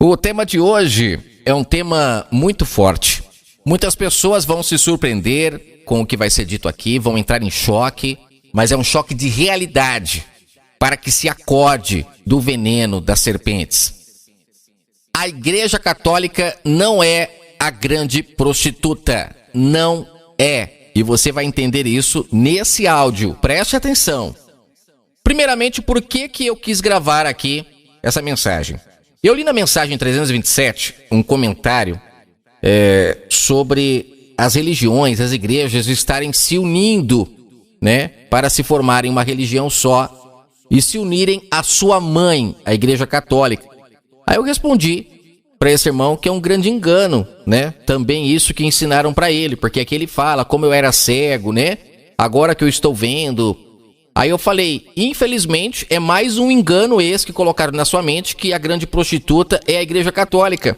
O tema de hoje é um tema muito forte. Muitas pessoas vão se surpreender com o que vai ser dito aqui, vão entrar em choque, mas é um choque de realidade para que se acorde do veneno das serpentes. A Igreja Católica não é a grande prostituta, não é. E você vai entender isso nesse áudio, preste atenção. Primeiramente, por que eu quis gravar aqui essa mensagem? Eu li na mensagem 327 um comentário sobre as religiões, as igrejas estarem se unindo, né, para se formarem uma religião só e se unirem à sua mãe, a Igreja Católica. Aí eu respondi para esse irmão que é um grande engano, né? Também isso que ensinaram para ele, porque aqui ele fala como eu era cego, né? Agora que eu estou vendo. Aí eu falei, infelizmente é mais um engano esse que colocaram na sua mente, que a grande prostituta é a Igreja Católica.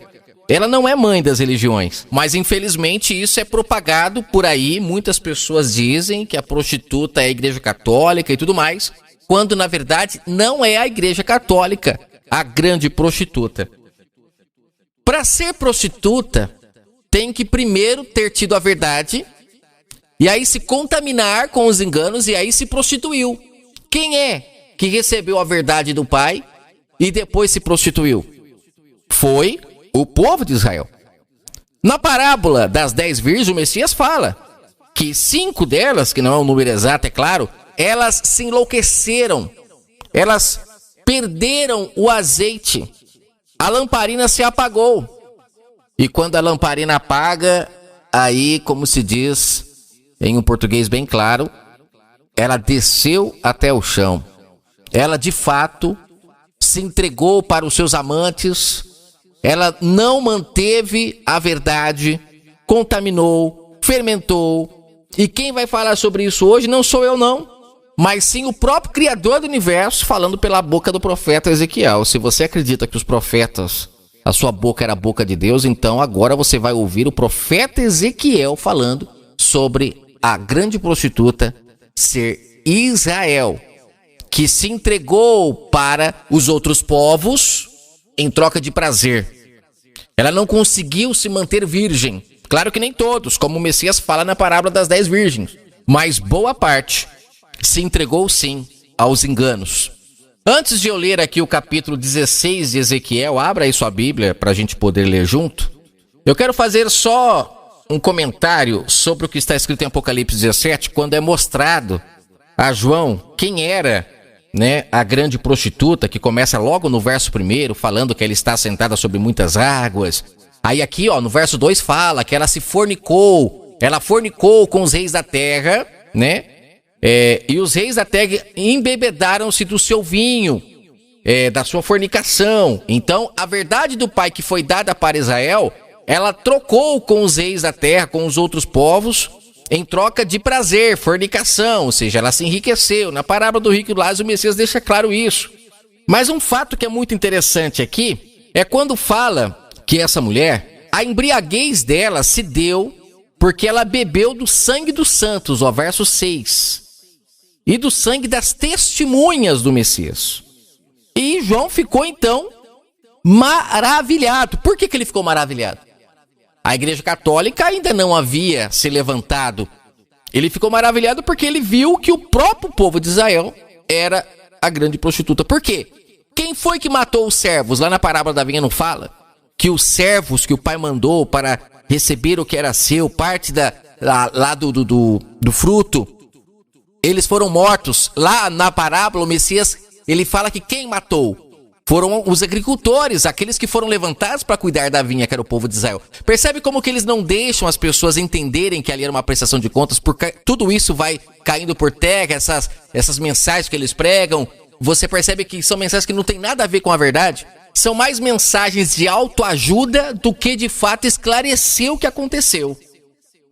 Ela não é mãe das religiões, mas infelizmente isso é propagado por aí. Muitas pessoas dizem que a prostituta é a Igreja Católica e tudo mais, quando na verdade não é a Igreja Católica a grande prostituta. Para ser prostituta, tem que primeiro ter tido a verdade, e aí se contaminar com os enganos, e aí se prostituiu. Quem é que recebeu a verdade do Pai e depois se prostituiu? Foi o povo de Israel. Na parábola das 10 virgens, o Messias fala que 5 delas, que não é um número exato, é claro, elas se enlouqueceram, elas perderam o azeite. A lamparina se apagou. E quando a lamparina apaga, aí, como se diz em um português bem claro, ela desceu até o chão. Ela, de fato, se entregou para os seus amantes. Ela não manteve a verdade, contaminou, fermentou. E quem vai falar sobre isso hoje não sou eu, não, mas sim o próprio Criador do Universo, falando pela boca do profeta Ezequiel. Se você acredita que os profetas, a sua boca era a boca de Deus, então agora você vai ouvir o profeta Ezequiel falando sobre a grande prostituta ser Israel, que se entregou para os outros povos em troca de prazer. Ela não conseguiu se manter virgem. Claro que nem todos, como o Messias fala na parábola das 10 virgens, mas boa parte se entregou sim aos enganos. Antes de eu ler aqui o capítulo 16 de Ezequiel, abra aí sua Bíblia para a gente poder ler junto. Eu quero fazer só um comentário sobre o que está escrito em Apocalipse 17, quando é mostrado a João quem era, né, a grande prostituta, que começa logo no verso 1, falando que ela está sentada sobre muitas águas. Aí aqui, no verso 2 fala que ela fornicou com os reis da terra, né? E os reis da terra embebedaram-se do seu vinho, da sua fornicação. Então, a verdade do Pai que foi dada para Israel, ela trocou com os reis da terra, com os outros povos, em troca de prazer, fornicação, ou seja, ela se enriqueceu. Na parábola do rico e do Lázaro, o Messias deixa claro isso. Mas um fato que é muito interessante aqui é quando fala que essa mulher, a embriaguez dela se deu porque ela bebeu do sangue dos santos, verso 6. E do sangue das testemunhas do Messias. E João ficou, então, maravilhado. Por que ele ficou maravilhado? A Igreja Católica ainda não havia se levantado. Ele ficou maravilhado porque ele viu que o próprio povo de Israel era a grande prostituta. Por quê? Quem foi que matou os servos? Lá na parábola da vinha não fala que os servos que o pai mandou para receber o que era seu, parte do fruto, eles foram mortos. Lá na parábola, o Messias, ele fala que quem matou foram os agricultores, aqueles que foram levantados para cuidar da vinha, que era o povo de Israel. Percebe como que eles não deixam as pessoas entenderem que ali era uma prestação de contas, porque tudo isso vai caindo por terra, essas mensagens que eles pregam. Você percebe que são mensagens que não tem nada a ver com a verdade? São mais mensagens de autoajuda do que de fato esclarecer o que aconteceu.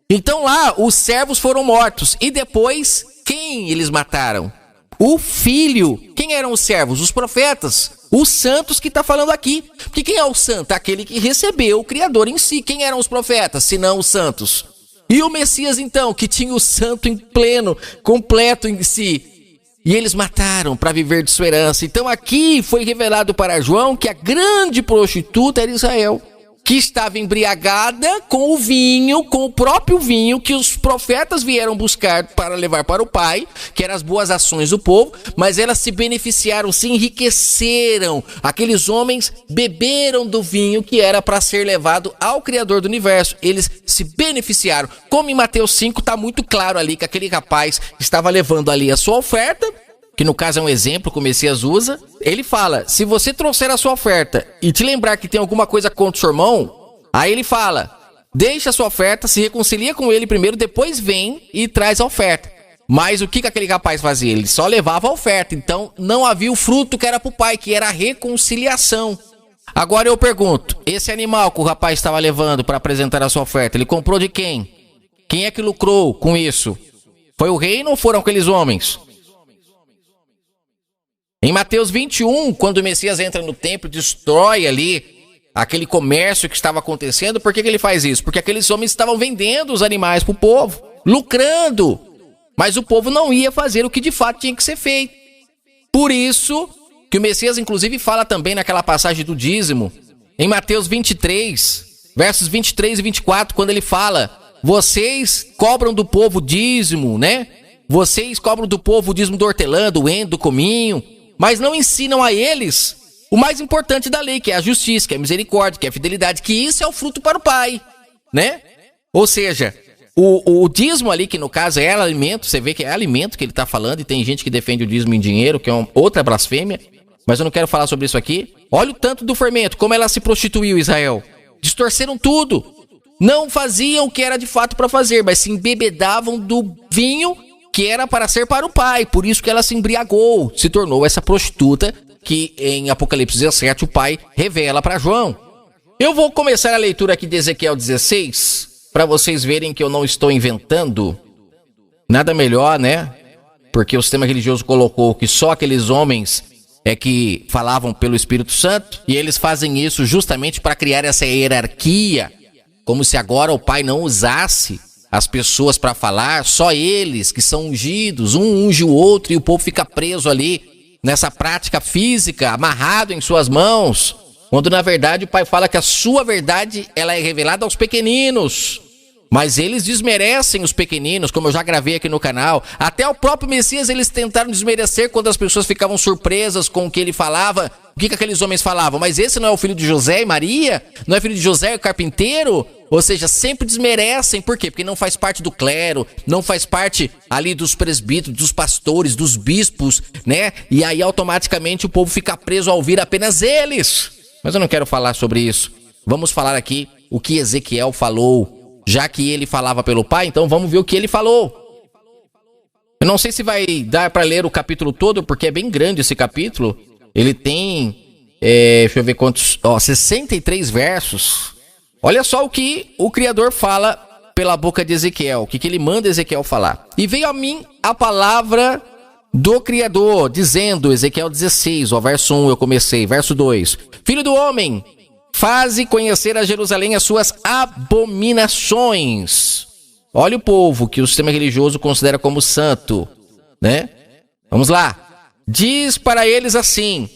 Então lá, os servos foram mortos. E depois, quem eles mataram? O filho. Quem eram os servos? Os profetas. Os santos que está falando aqui. Porque quem é o santo? Aquele que recebeu o Criador em si. Quem eram os profetas, se não os santos? E o Messias, então, que tinha o santo em pleno, completo em si. e eles mataram para viver de sua herança. Então aqui foi revelado para João que a grande prostituta era Israel, que estava embriagada com o vinho, com o próprio vinho que os profetas vieram buscar para levar para o Pai, que eram as boas ações do povo, mas elas se beneficiaram, se enriqueceram. Aqueles homens beberam do vinho que era para ser levado ao Criador do Universo. Eles se beneficiaram. Como em Mateus 5 está muito claro ali que aquele rapaz estava levando ali a sua oferta, que no caso é um exemplo que o Messias usa. Ele fala, se você trouxer a sua oferta e te lembrar que tem alguma coisa contra o seu irmão, aí ele fala, deixa a sua oferta, se reconcilia com ele primeiro, depois vem e traz a oferta. Mas o que aquele rapaz fazia? Ele só levava a oferta, então não havia o fruto que era para o pai, que era a reconciliação. Agora eu pergunto, esse animal que o rapaz estava levando para apresentar a sua oferta, ele comprou de quem? Quem é que lucrou com isso? Foi o reino ou foram aqueles homens? Em Mateus 21, quando o Messias entra no templo e destrói ali aquele comércio que estava acontecendo, por que ele faz isso? Porque aqueles homens estavam vendendo os animais para o povo, lucrando, mas o povo não ia fazer o que de fato tinha que ser feito. Por isso que o Messias inclusive fala também naquela passagem do dízimo, em Mateus 23, versos 23 e 24, quando ele fala, vocês cobram do povo dízimo, né? Vocês cobram do povo o dízimo do hortelã, do endo, do cominho, mas não ensinam a eles o mais importante da lei, que é a justiça, que é a misericórdia, que é a fidelidade, que isso é o fruto para o Pai, né? Ou seja, o dízimo ali, que no caso é alimento, você vê que é alimento que ele está falando, e tem gente que defende o dízimo em dinheiro, que é outra blasfêmia, mas eu não quero falar sobre isso aqui. Olha o tanto do fermento, como ela se prostituiu, Israel. Distorceram tudo. Não faziam o que era de fato para fazer, mas se embebedavam do vinho que era para ser para o pai, por isso que ela se embriagou, se tornou essa prostituta que em Apocalipse 17 o pai revela para João. Eu vou começar a leitura aqui de Ezequiel 16, para vocês verem que eu não estou inventando nada melhor, né? Porque o sistema religioso colocou que só aqueles homens é que falavam pelo Espírito Santo, e eles fazem isso justamente para criar essa hierarquia, como se agora o pai não usasse as pessoas para falar, só eles que são ungidos, um unge o outro e o povo fica preso ali nessa prática física, amarrado em suas mãos, quando na verdade o pai fala que a sua verdade ela é revelada aos pequeninos, mas eles desmerecem os pequeninos, como eu já gravei aqui no canal. Até o próprio Messias eles tentaram desmerecer quando as pessoas ficavam surpresas com o que ele falava. O que aqueles homens falavam? Mas esse não é o filho de José e Maria? Não é filho de José e o carpinteiro? Ou seja, sempre desmerecem. Por quê? Porque não faz parte do clero, não faz parte ali dos presbíteros, dos pastores, dos bispos, né? E aí automaticamente o povo fica preso a ouvir apenas eles. Mas eu não quero falar sobre isso. Vamos falar aqui o que Ezequiel falou. Já que ele falava pelo pai, então vamos ver o que ele falou. Eu não sei se vai dar para ler o capítulo todo, porque é bem grande esse capítulo. Ele tem, deixa eu ver quantos, 63 versos. Olha só o que o Criador fala pela boca de Ezequiel, o que ele manda Ezequiel falar. E veio a mim a palavra do Criador, dizendo, Ezequiel 16, verso 1 eu comecei, verso 2. Filho do homem, faze conhecer a Jerusalém as suas abominações. Olha o povo que o sistema religioso considera como santo, né? Vamos lá. Diz para eles assim,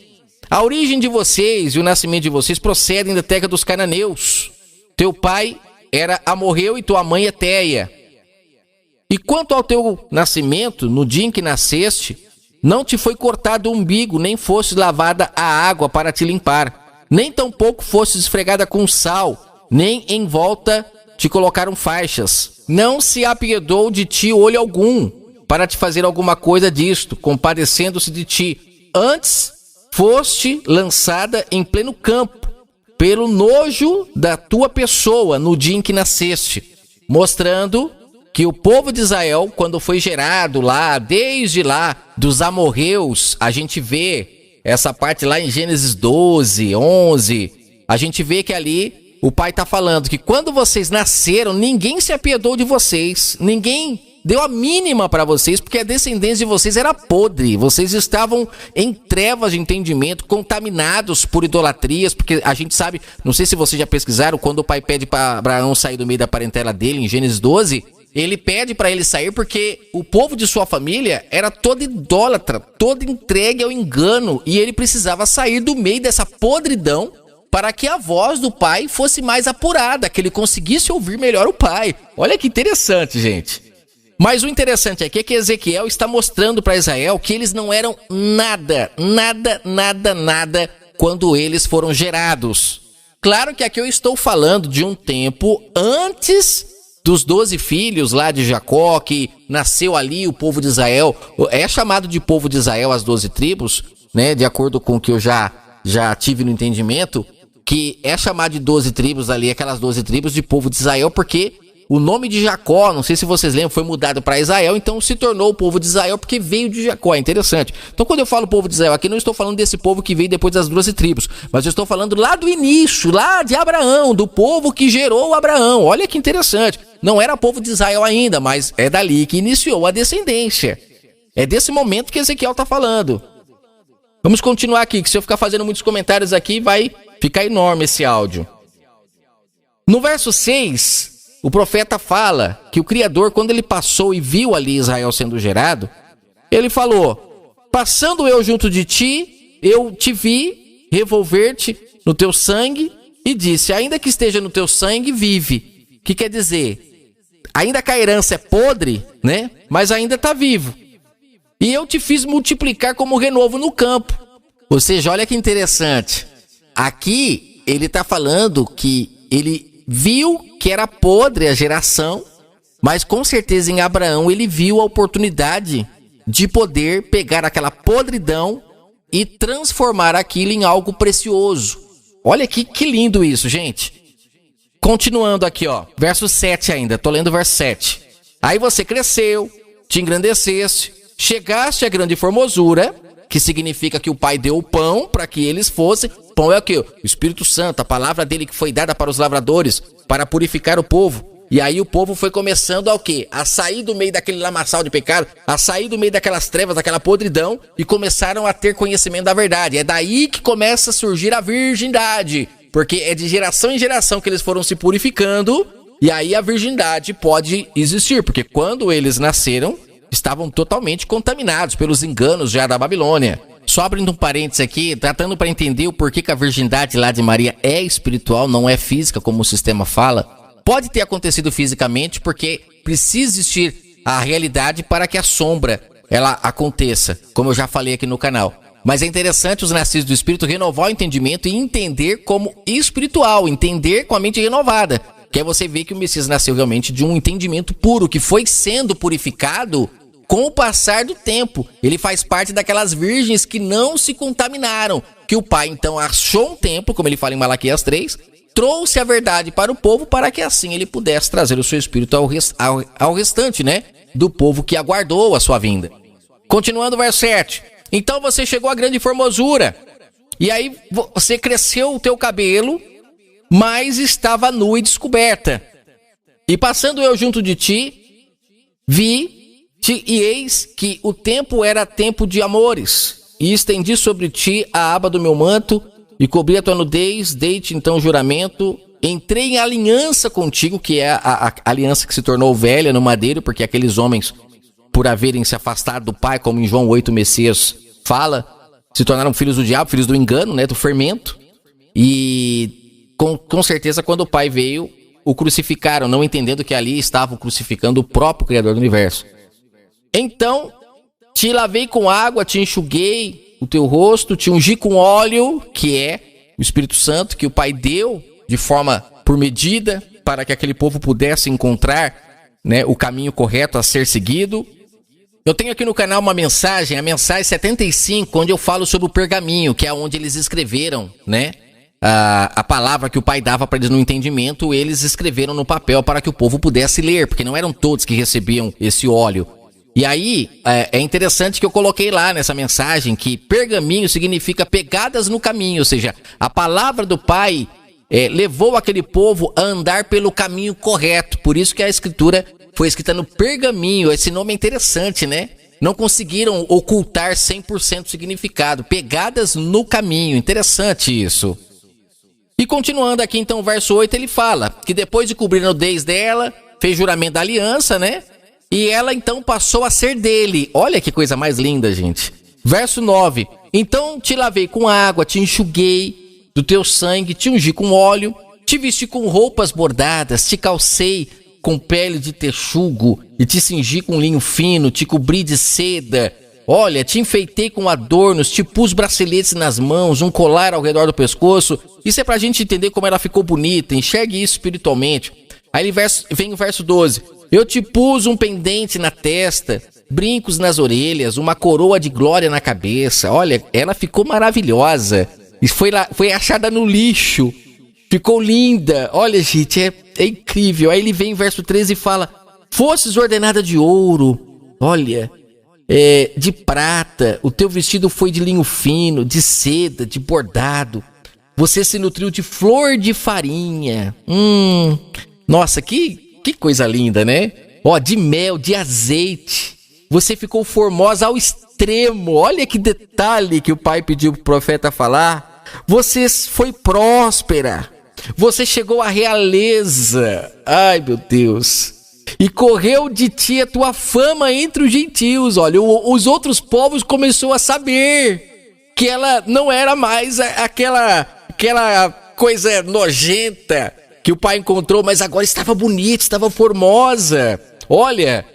a origem de vocês e o nascimento de vocês procedem da terra dos cananeus. Teu pai era amorreu e tua mãe Eteia. E quanto ao teu nascimento, no dia em que nasceste, não te foi cortado o umbigo, nem foste lavada a água para te limpar, nem tampouco foste esfregada com sal, nem em volta te colocaram faixas. Não se apiedou de ti olho algum, para te fazer alguma coisa disto, compadecendo-se de ti. Antes foste lançada em pleno campo, pelo nojo da tua pessoa no dia em que nasceste, mostrando que o povo de Israel, quando foi gerado lá, desde lá dos amorreus, a gente vê essa parte lá em Gênesis 12, 11, a gente vê que ali o pai está falando que quando vocês nasceram, ninguém se apiedou de vocês, ninguém deu a mínima para vocês, porque a descendência de vocês era podre, vocês estavam em trevas de entendimento, contaminados por idolatrias, porque a gente sabe, não sei se vocês já pesquisaram, quando o pai pede para Abraão sair do meio da parentela dele, em Gênesis 12, ele pede para ele sair porque o povo de sua família era todo idólatra, todo entregue ao engano, e ele precisava sair do meio dessa podridão para que a voz do pai fosse mais apurada, que ele conseguisse ouvir melhor o pai. Olha que interessante, gente. Mas o interessante aqui é que Ezequiel está mostrando para Israel que eles não eram nada quando eles foram gerados. Claro que aqui eu estou falando de um tempo antes dos 12 filhos lá de Jacó, que nasceu ali o povo de Israel. É chamado de povo de Israel as 12 tribos, né? De acordo com o que eu já tive no entendimento, que é chamado de 12 tribos ali, aquelas 12 tribos de povo de Israel, porque o nome de Jacó, não sei se vocês lembram, foi mudado para Israel, então se tornou o povo de Israel porque veio de Jacó. É interessante. Então quando eu falo povo de Israel aqui, não estou falando desse povo que veio depois das 12 tribos, mas eu estou falando lá do início, lá de Abraão, do povo que gerou Abraão. Olha que interessante. Não era povo de Israel ainda, mas é dali que iniciou a descendência. É desse momento que Ezequiel está falando. Vamos continuar aqui, que se eu ficar fazendo muitos comentários aqui, vai ficar enorme esse áudio. No verso 6... o profeta fala que o Criador, quando ele passou e viu ali Israel sendo gerado, ele falou: passando eu junto de ti, eu te vi revolver-te no teu sangue e disse: ainda que esteja no teu sangue, vive. Que quer dizer? Ainda que a herança é podre, né? Mas ainda está vivo. E eu te fiz multiplicar como renovo no campo. Ou seja, olha que interessante. Aqui ele está falando que ele viu que era podre a geração, mas com certeza em Abraão ele viu a oportunidade de poder pegar aquela podridão e transformar aquilo em algo precioso. Olha aqui que lindo isso, gente. Continuando aqui, ó, verso 7 ainda, tô lendo o verso 7. Aí você cresceu, te engrandeceste, chegaste à grande formosura, que significa que o pai deu o pão para que eles fossem. Pão é o quê? O Espírito Santo, a palavra dele que foi dada para os lavradores, para purificar o povo. E aí o povo foi começando ao quê? A sair do meio daquele lamaçal de pecado, a sair do meio daquelas trevas, daquela podridão, e começaram a ter conhecimento da verdade. É daí que começa a surgir a virgindade, porque é de geração em geração que eles foram se purificando, e aí a virgindade pode existir, porque quando eles nasceram, estavam totalmente contaminados pelos enganos já da Babilônia. Só abrindo um parênteses aqui, tratando para entender o porquê que a virgindade lá de Maria é espiritual, não é física, como o sistema fala. Pode ter acontecido fisicamente, porque precisa existir a realidade para que a sombra ela aconteça, como eu já falei aqui no canal. Mas é interessante os nascidos do Espírito renovar o entendimento e entender como espiritual, entender com a mente renovada. Que aí você vê que o Messias nasceu realmente de um entendimento puro, que foi sendo purificado com o passar do tempo. Ele faz parte daquelas virgens que não se contaminaram, que o pai então achou um templo, como ele fala em Malaquias 3, trouxe a verdade para o povo, para que assim ele pudesse trazer o seu espírito ao restante, né, do povo que aguardou a sua vinda. Continuando o verso 7. Então você chegou à grande formosura, e aí você cresceu o teu cabelo, mas estava nua e descoberta. E passando eu junto de ti, vi-te, e eis que o tempo era tempo de amores, e estendi sobre ti a aba do meu manto, e cobri a tua nudez, dei-te então juramento, entrei em aliança contigo, que é a aliança que se tornou velha no madeiro, porque aqueles homens, por haverem se afastado do pai, como em João 8 o Messias fala, se tornaram filhos do diabo, filhos do engano, né, do fermento, e com certeza quando o pai veio, o crucificaram, não entendendo que ali estavam crucificando o próprio Criador do Universo. Então, te lavei com água, te enxuguei o teu rosto, te ungi com óleo, que é o Espírito Santo, que o Pai deu de forma por medida, para que aquele povo pudesse encontrar, né, o caminho correto a ser seguido. Eu tenho aqui no canal uma mensagem, a mensagem 75, onde eu falo sobre o pergaminho, que é onde eles escreveram, né, a palavra que o Pai dava para eles no entendimento, eles escreveram no papel para que o povo pudesse ler, porque não eram todos que recebiam esse óleo. E aí, é interessante que eu coloquei lá nessa mensagem que pergaminho significa pegadas no caminho, ou seja, a palavra do Pai levou aquele povo a andar pelo caminho correto, por isso que a escritura foi escrita no pergaminho. Esse nome é interessante, né? Não conseguiram ocultar 100% o significado, pegadas no caminho, interessante isso. E continuando aqui então o verso 8, ele fala que depois de cobrir a nudez dela, fez juramento da aliança, né? E ela então passou a ser dele. Olha que coisa mais linda, gente. Verso 9. Então te lavei com água, te enxuguei do teu sangue, te ungi com óleo, te vesti com roupas bordadas, te calcei com pele de texugo e te cingi com linho fino, te cobri de seda. Olha, te enfeitei com adornos, te pus braceletes nas mãos, um colar ao redor do pescoço. Isso é pra gente entender como ela ficou bonita, enxergue isso espiritualmente. Aí vem o verso 12. Eu te pus um pendente na testa, brincos nas orelhas, uma coroa de glória na cabeça. Olha, ela ficou maravilhosa. E foi achada no lixo. Ficou linda. Olha, gente, é incrível. Aí ele vem em verso 13 e fala: fosses ordenada de ouro, olha, de prata, o teu vestido foi de linho fino, de seda, de bordado. Você se nutriu de flor de farinha. Nossa, que coisa linda, né? Ó, de mel, de azeite. Você ficou formosa ao extremo. Olha que detalhe que o pai pediu pro profeta falar. Você foi próspera. Você chegou à realeza. Ai, meu Deus. E correu de ti a tua fama entre os gentios. Olha, os outros povos começaram a saber que ela não era mais aquela coisa nojenta que o pai encontrou, mas agora estava bonita, estava formosa. Olha,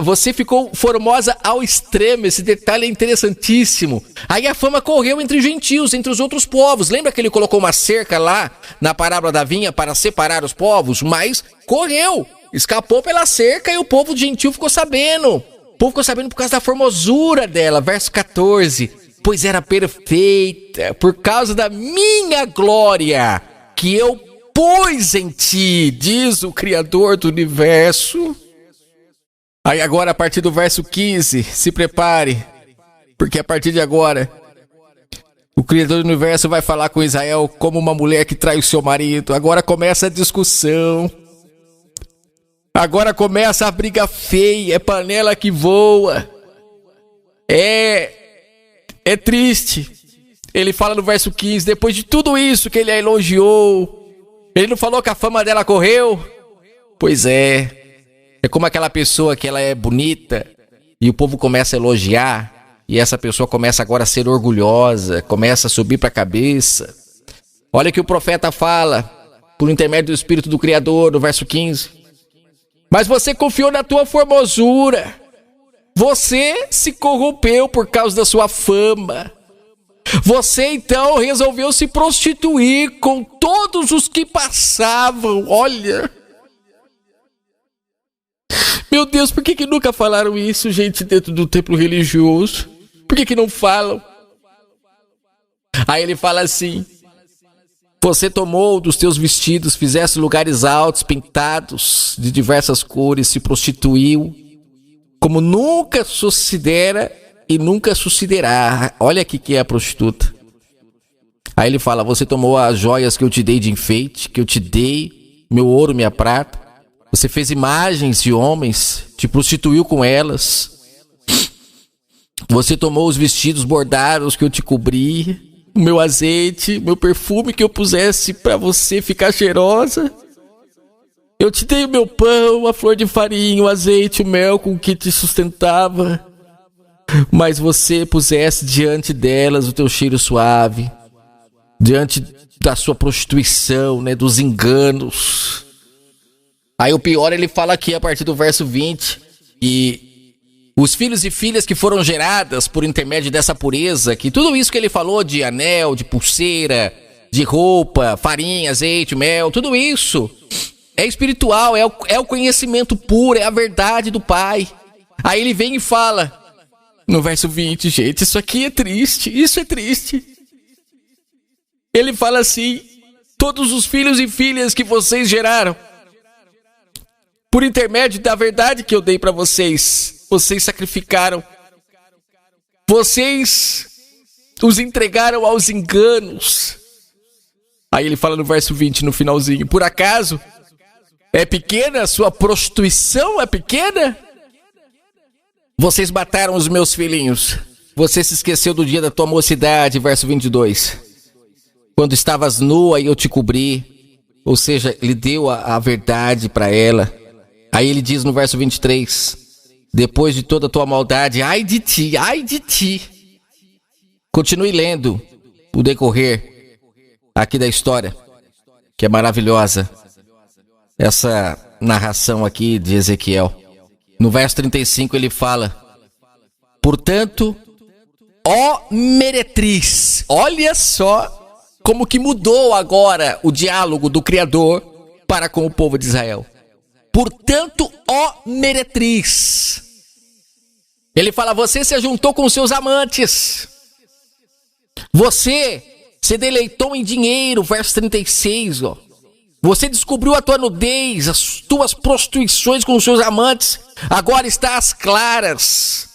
você ficou formosa ao extremo, esse detalhe é interessantíssimo. Aí a fama correu entre os gentios, entre os outros povos. Lembra que ele colocou uma cerca lá na parábola da vinha para separar os povos? Mas correu, escapou pela cerca e o povo gentil ficou sabendo. O povo ficou sabendo por causa da formosura dela. Verso 14. Pois era perfeita por causa da minha glória que eu pus em ti, diz o Criador do universo. Aí agora, a partir do verso 15, se prepare, porque a partir de agora, o Criador do universo vai falar com Israel como uma mulher que trai o seu marido. Agora começa a discussão. Agora começa a briga feia, é panela que voa. É triste. Ele fala no verso 15, depois de tudo isso que ele a elogiou, ele não falou que a fama dela correu? Pois é. É como aquela pessoa que ela é bonita e o povo começa a elogiar e essa pessoa começa agora a ser orgulhosa, começa a subir para a cabeça. Olha o que o profeta fala por intermédio do Espírito do Criador, no verso 15. Mas você confiou na tua formosura. Você se corrompeu por causa da sua fama. Você então resolveu se prostituir com todos os que passavam. Olha. Meu Deus, por que nunca falaram isso, gente, dentro do templo religioso? Por que não falam? Aí ele fala assim: você tomou dos teus vestidos, fizeste lugares altos, pintados de diversas cores, se prostituiu, como nunca sucedera e nunca sucederá. Olha aqui que é a prostituta. Aí ele fala: você tomou as joias que eu te dei de enfeite, que eu te dei, meu ouro, minha prata. Você fez imagens de homens, te prostituiu com elas. Você tomou os vestidos bordados que eu te cobri, o meu azeite, meu perfume que eu pusesse para você ficar cheirosa. Eu te dei o meu pão, a flor de farinha, o azeite, o mel com que te sustentava. Mas você pusesse diante delas o teu cheiro suave, diante da sua prostituição, né, dos enganos. Aí o pior, ele fala aqui a partir do verso 20, e os filhos e filhas que foram geradas por intermédio dessa pureza, que tudo isso que ele falou de anel, de pulseira, de roupa, farinha, azeite, mel, tudo isso é espiritual, é o conhecimento puro, é a verdade do Pai. Aí ele vem e fala, no verso 20, gente, isso aqui é triste, isso é triste. Ele fala assim: todos os filhos e filhas que vocês geraram, por intermédio da verdade que eu dei para vocês, vocês sacrificaram. Vocês os entregaram aos enganos. Aí ele fala no verso 20, no finalzinho: por acaso é pequena a sua prostituição? É pequena? Vocês mataram os meus filhinhos. Você se esqueceu do dia da tua mocidade, verso 22. Quando estavas nua e eu te cobri. Ou seja, ele deu a verdade para ela. Aí ele diz no verso 23, depois de toda a tua maldade, ai de ti, ai de ti. Continue lendo o decorrer aqui da história, que é maravilhosa. Essa narração aqui de Ezequiel. No verso 35 ele fala, portanto, ó meretriz, olha só como que mudou agora o diálogo do Criador para com o povo de Israel. Portanto, ó meretriz. Ele fala, você se ajuntou com seus amantes. Você se deleitou em dinheiro, verso 36, ó. Você descobriu a tua nudez, as tuas prostituições com os seus amantes, agora está às claras,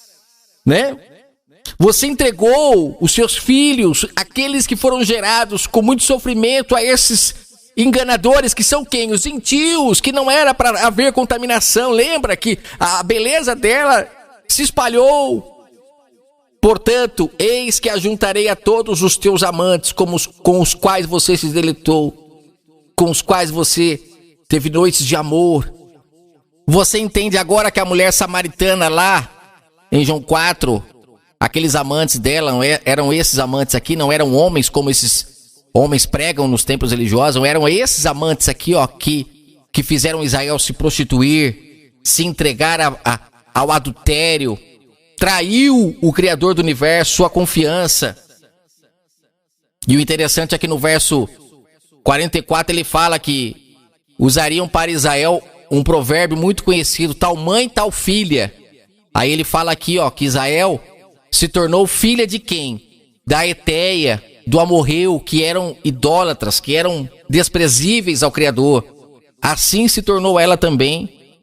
né? Você entregou os seus filhos, aqueles que foram gerados com muito sofrimento, a esses enganadores que são quem? Os gentios, que não era para haver contaminação. Lembra que a beleza dela se espalhou. Portanto, eis que ajuntarei a todos os teus amantes com os quais você se deleitou, com os quais você teve noites de amor. Você entende agora que a mulher samaritana lá, em João 4, aqueles amantes dela eram esses amantes aqui, não eram homens como esses homens pregam nos templos religiosos, eram esses amantes aqui, ó, que fizeram Israel se prostituir, se entregar ao adultério, traiu o Criador do universo, sua confiança. E o interessante é que no verso 44 ele fala que usariam para Israel um provérbio muito conhecido, tal mãe, tal filha. Aí ele fala aqui, ó, que Israel se tornou filha de quem? Da Eteia, do amorreu, que eram idólatras, que eram desprezíveis ao Criador. Assim se tornou ela também.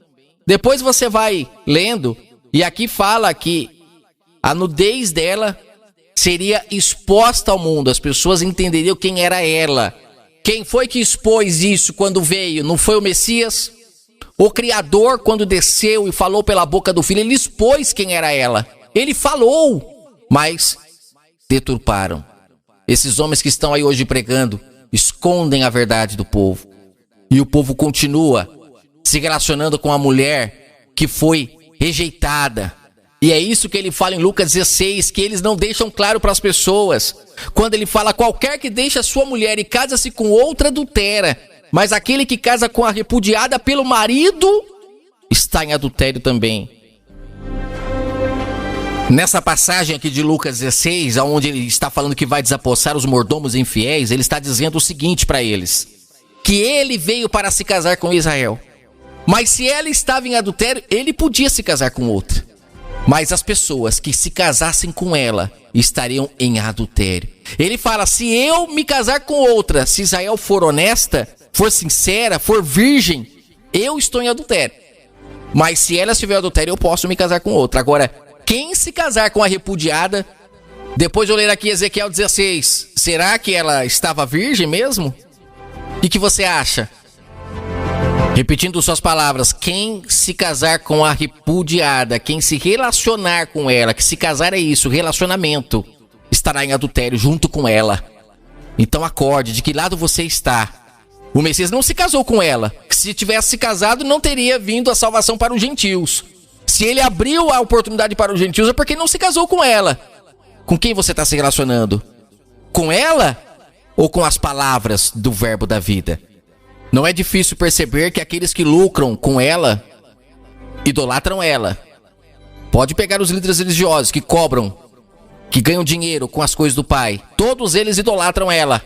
Depois você vai lendo, e aqui fala que a nudez dela seria exposta ao mundo, as pessoas entenderiam quem era ela. Quem foi que expôs isso quando veio? Não foi o Messias? O Criador, quando desceu e falou pela boca do Filho, ele expôs quem era ela. Ele falou, mas deturparam. Esses homens que estão aí hoje pregando, escondem a verdade do povo. E o povo continua se relacionando com a mulher que foi rejeitada. E é isso que ele fala em Lucas 16, que eles não deixam claro para as pessoas. Quando ele fala, qualquer que deixa sua mulher e casa-se com outra adultera, mas aquele que casa com a repudiada pelo marido, está em adultério também. Nessa passagem aqui de Lucas 16, onde ele está falando que vai desapossar os mordomos infiéis, ele está dizendo o seguinte para eles, que ele veio para se casar com Israel. Mas se ela estava em adultério, ele podia se casar com outra. Mas as pessoas que se casassem com ela estariam em adultério. Ele fala, se eu me casar com outra, se Israel for honesta, for sincera, for virgem, eu estou em adultério. Mas se ela estiver em adultério, eu posso me casar com outra. Agora, quem se casar com a repudiada, depois de eu ler aqui Ezequiel 16, será que ela estava virgem mesmo? O que você acha? Repetindo suas palavras, quem se casar com a repudiada, quem se relacionar com ela, que se casar é isso, relacionamento, estará em adultério junto com ela. Então acorde, de que lado você está? O Messias não se casou com ela. Se tivesse se casado, não teria vindo a salvação para os gentios. Se ele abriu a oportunidade para os gentios, é porque não se casou com ela. Com quem você está se relacionando? Com ela ou com as palavras do verbo da vida? Não é difícil perceber que aqueles que lucram com ela, idolatram ela. Pode pegar os líderes religiosos que cobram, que ganham dinheiro com as coisas do Pai. Todos eles idolatram ela.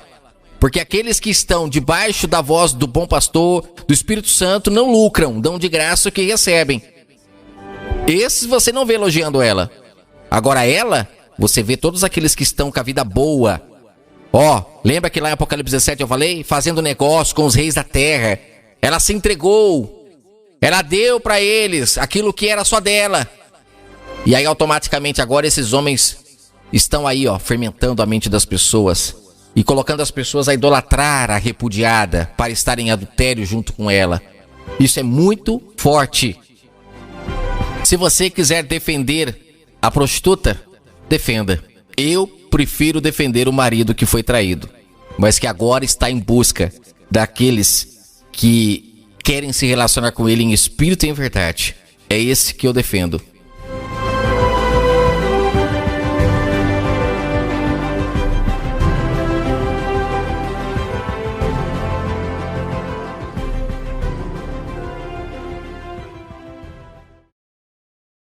Porque aqueles que estão debaixo da voz do bom pastor, do Espírito Santo, não lucram, dão de graça o que recebem. Esses você não vê elogiando ela. Agora ela, você vê todos aqueles que estão com a vida boa. Ó, lembra que lá em Apocalipse 17 eu falei? Fazendo negócio com os reis da terra. Ela se entregou. Ela deu para eles aquilo que era só dela. E aí automaticamente agora esses homens estão aí, ó, fermentando a mente das pessoas. E colocando as pessoas a idolatrar a repudiada para estar em adultério junto com ela. Isso é muito forte. Se você quiser defender a prostituta, defenda. Eu prefiro defender o marido que foi traído, mas que agora está em busca daqueles que querem se relacionar com ele em espírito e em verdade. É esse que eu defendo.